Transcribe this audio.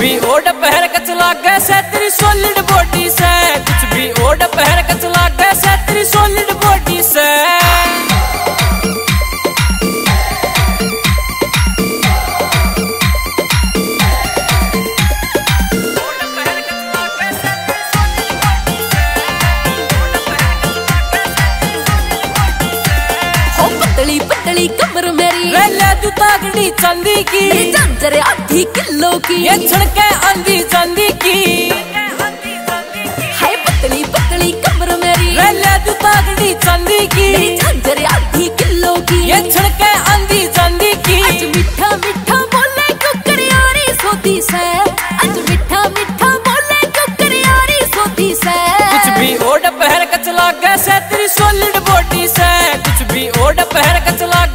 भी ओढ़ पहर कच लागे से तेरी सॉलिड बॉडी से, कुछ भी ओढ़ पहर कच लागे से तेरी सॉलिड बॉडी से। पतली पतली कमर मेरी ले तू तागड़ी चांदी की, झांझर आधी किलो की, ये छड़के आंधी चांदी की। हाय पतली पतली कमर मेरी ले तू तागड़ी चांदी की, झांझर आधी किलो की, ये छड़के आंधी चांदी की। आज मीठा मीठा बोले कुकरियारी सोती से, आज मीठा मीठा बोले कुकरियारी सोती से। कुछ भी ओढ़ पहर कच लागे से तेरी सॉलिड बॉडी से, कुछ भी ओढ़ पहर कच लागे